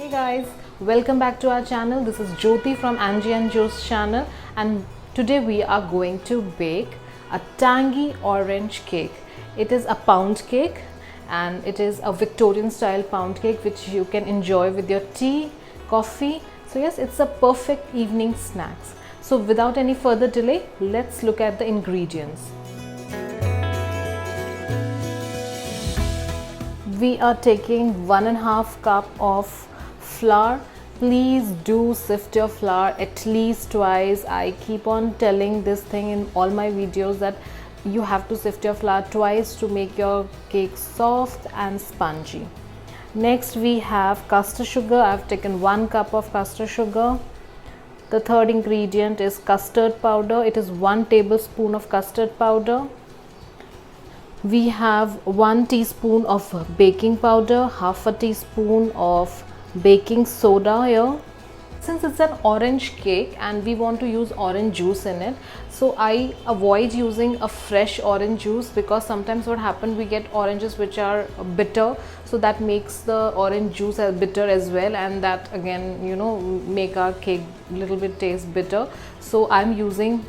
Hey guys, welcome back to our channel. This is Jyoti from Angie and Joe's channel, and today we are going to bake a tangy orange cake. It is a pound cake and it is a Victorian style pound cake which you can enjoy with your tea, coffee. So yes, it's a perfect evening snacks. So without any further delay, let's look at the ingredients. We are taking 1.5 cup of flour. Please do sift your flour at least twice. I keep on telling this thing in all my videos that you have to sift your flour twice to make your cake soft and spongy. Next we have custard sugar. I've taken 1 cup of custard sugar. The third ingredient is custard powder. It is 1 tablespoon of custard powder. We have 1 teaspoon of baking powder, half a teaspoon of baking soda here. Since it's an orange cake and we want to use orange juice in it, so I avoid using a fresh orange juice because sometimes what happens, we get oranges which are bitter, so that makes the orange juice as bitter as well, and that again, you know, make our cake a little bit taste bitter. So I'm using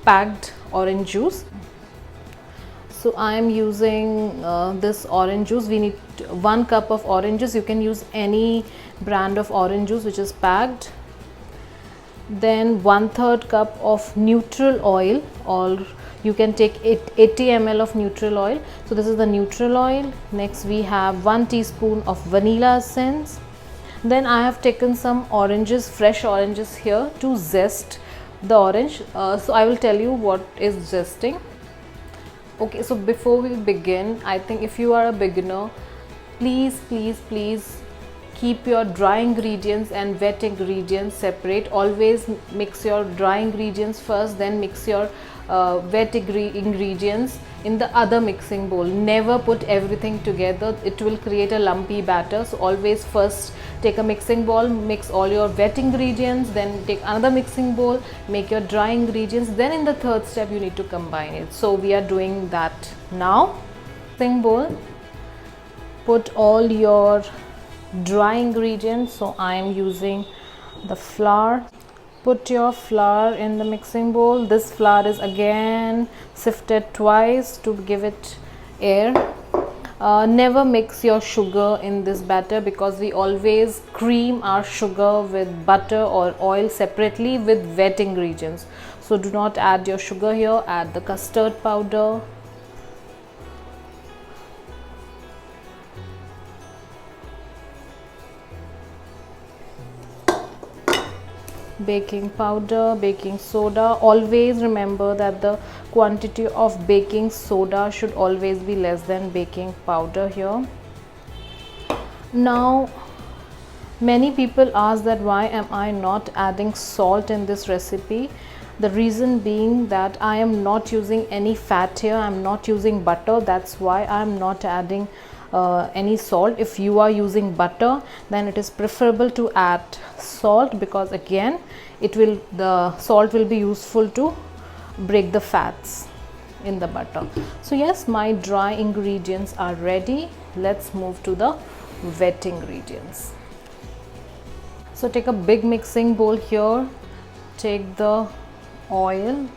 packed orange juice. So I am using this orange juice. We need 1 cup of oranges. You can use any brand of orange juice which is packed. Then 1/3 cup of neutral oil, or you can take 80 ml of neutral oil. So this is the neutral oil. Next we have 1 teaspoon of vanilla essence. Then I have taken some oranges, fresh oranges here to zest the orange. So I will tell you what is zesting. Okay, so before we begin, I think if you are a beginner, please keep your dry ingredients and wet ingredients separate. Always mix your dry ingredients first, then mix your wet ingredients in the other mixing bowl. Never put everything together, it will create a lumpy batter. So always first take a mixing bowl, mix all your wet ingredients, then take another mixing bowl, make your dry ingredients, then in the third step you need to combine it. So we are doing that now. Mixing bowl, put all your dry ingredients. So I am using the flour. Put your flour in the mixing bowl. This flour is again sifted twice to give it air. Never mix your sugar in this batter because we always cream our sugar with butter or oil separately with wet ingredients. So do not add your sugar here, add the custard powder. Baking powder, baking soda. Always remember that the quantity of baking soda should always be less than baking powder here. Now many people ask that why am I not adding salt in this recipe. The reason being that I am not using any fat here, I am not using butter. That's why I am not adding any salt. If you are using butter, then it is preferable to add salt because again the salt will be useful to break the fats in the butter. So yes, my dry ingredients are ready. Let's move to the wet ingredients. So take a big mixing bowl here, take the oil.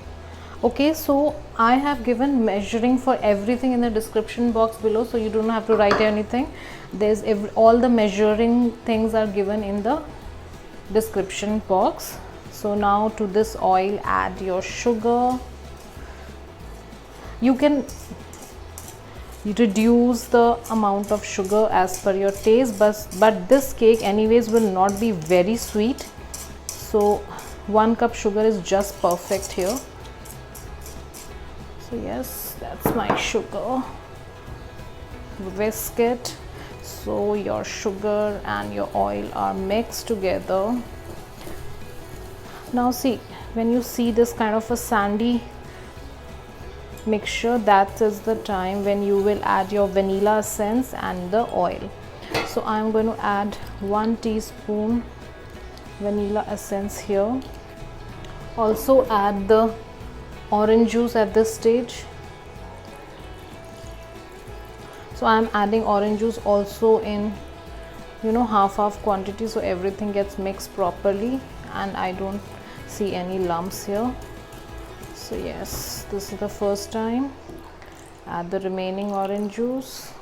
Okay, so I have given measuring for everything in the description box below, so you don't have to write anything. There's all the measuring things are given in the description box. So now to this oil add your sugar. You can reduce the amount of sugar as per your taste, but this cake anyways will not be very sweet, so 1 cup sugar is just perfect here. So yes, that's my sugar. Whisk it so your sugar and your oil are mixed together. Now see, when you see this kind of a sandy mixture, that is the time when you will add your vanilla essence and the oil. So I am going to add 1 teaspoon vanilla essence here. Also add the orange juice at this stage. So I am adding orange juice also in half quantity, so everything gets mixed properly and I don't see any lumps here. So yes, this is the first time. Add the remaining orange juice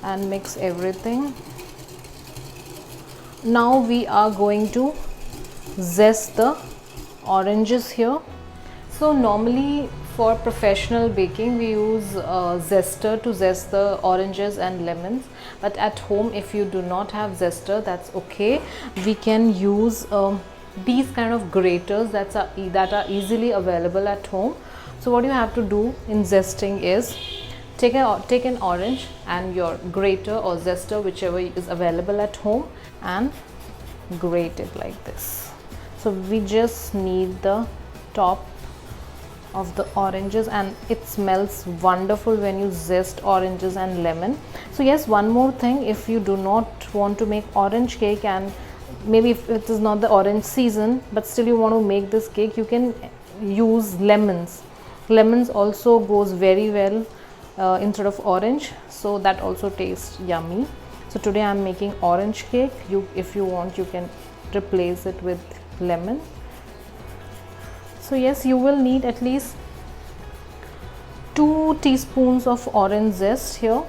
and mix everything. Now we are going to zest the oranges here. So normally for professional baking we use zester to zest the oranges and lemons, but at home if you do not have zester, that's okay. We can use these kind of graters that are easily available at home. So what you have to do in zesting is take an orange and your grater or zester, whichever is available at home, and grate it like this. So we just need the top of the oranges, and it smells wonderful when you zest oranges and lemon. So yes, one more thing, if you do not want to make orange cake, and maybe if it is not the orange season but still you want to make this cake, you can use lemons. Lemons also goes very well instead of orange, so that also tastes yummy. So today I am making orange cake. If you want, you can replace it with lemon. So yes, you will need at least 2 teaspoons of orange zest here.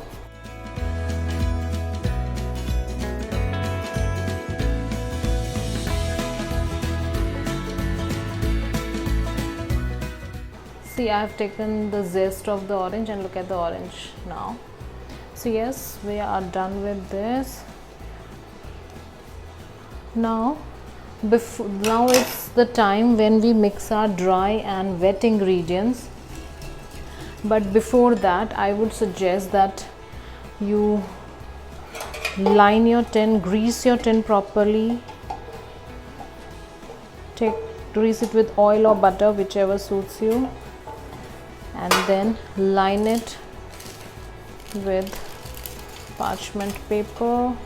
See, I have taken the zest of the orange and look at the orange now. So yes, we are done with this. Now it's the time when we mix our dry and wet ingredients. But before that, I would suggest that you line your tin, grease your tin properly. Grease it with oil or butter, whichever suits you, and then line it with parchment paper.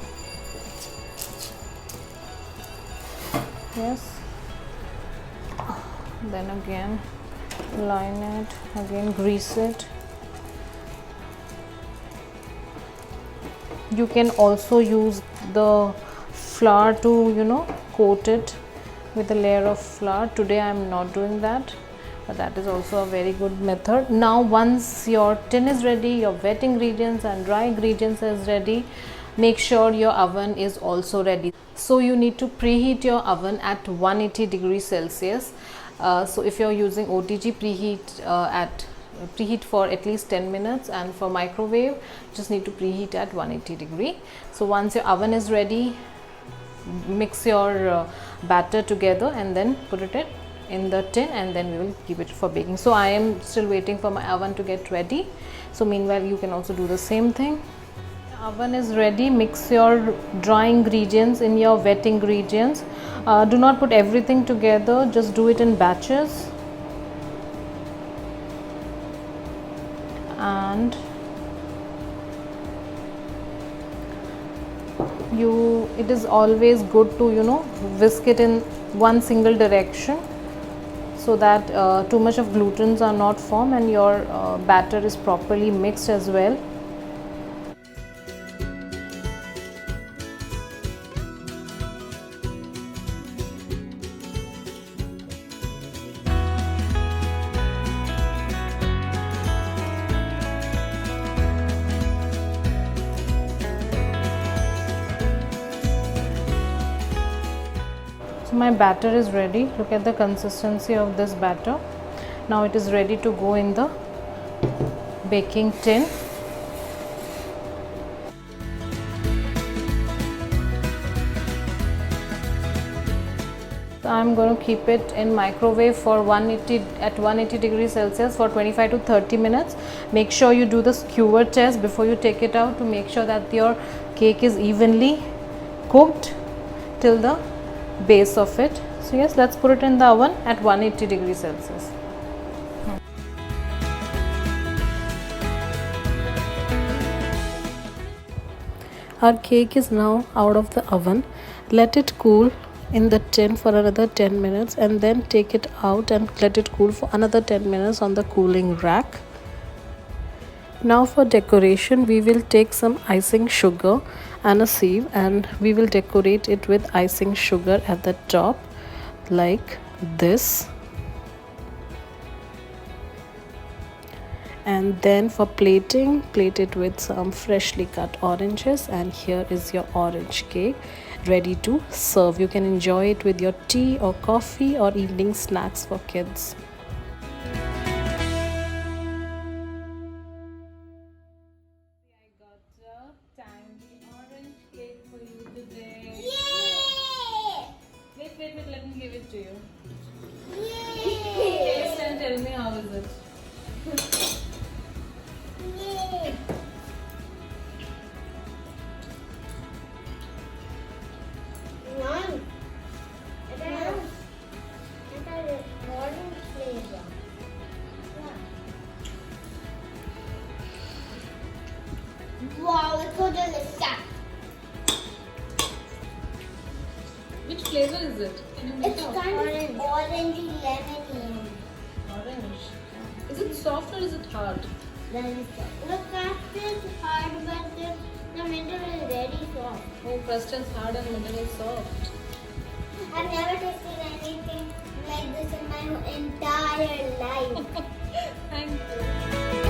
Yes, then again line it, again grease it. You can also use the flour to coat it with a layer of flour. Today I am not doing that, but that is also a very good method. Now once your tin is ready, your wet ingredients and dry ingredients is ready, make sure your oven is also ready. So you need to preheat your oven at 180 degrees Celsius. So if you're using OTG, preheat for at least 10 minutes, and for microwave just need to preheat at 180 degree. So once your oven is ready, mix your batter together and then put it in the tin, and then we will keep it for baking. So I am still waiting for my oven to get ready. So meanwhile you can also do the same thing. Oven is ready. Mix your dry ingredients in your wet ingredients. Do not put everything together, just do it in batches. And it is always good to whisk it in one single direction, so that too much of glutens are not formed and your batter is properly mixed as well. So my batter is ready. Look at the consistency of this batter. Now it is ready to go in the baking tin. So I am going to keep it in microwave for 180 degrees Celsius for 25 to 30 minutes. Make sure you do the skewer test before you take it out to make sure that your cake is evenly cooked till the base of it. So yes, let's put it in the oven at 180 degrees Celsius. Our cake is now out of the oven. Let it cool in the tin for another 10 minutes and then take it out and let it cool for another 10 minutes on the cooling rack. Now for decoration, we will take some icing sugar and a sieve, and we will decorate it with icing sugar at the top like this. And then for plating, plate it with some freshly cut oranges, and here is your orange cake ready to serve. You can enjoy it with your tea or coffee or evening snacks for kids. I got a tiny orange cake for you today. Yay! Wait, let me give it to you. Yay! Taste and tell me how is it. Yay! None. I thought it was orange flavor. Wow, it's so delicious. Which flavor is it? Can you make It's out? kind of orangey lemony. Orange. Is it soft or is it hard? Very soft. The crust is hard, but the middle is very soft. Oh, crust is hard and middle is soft. I've never tasted anything like this in my entire life. Thank you.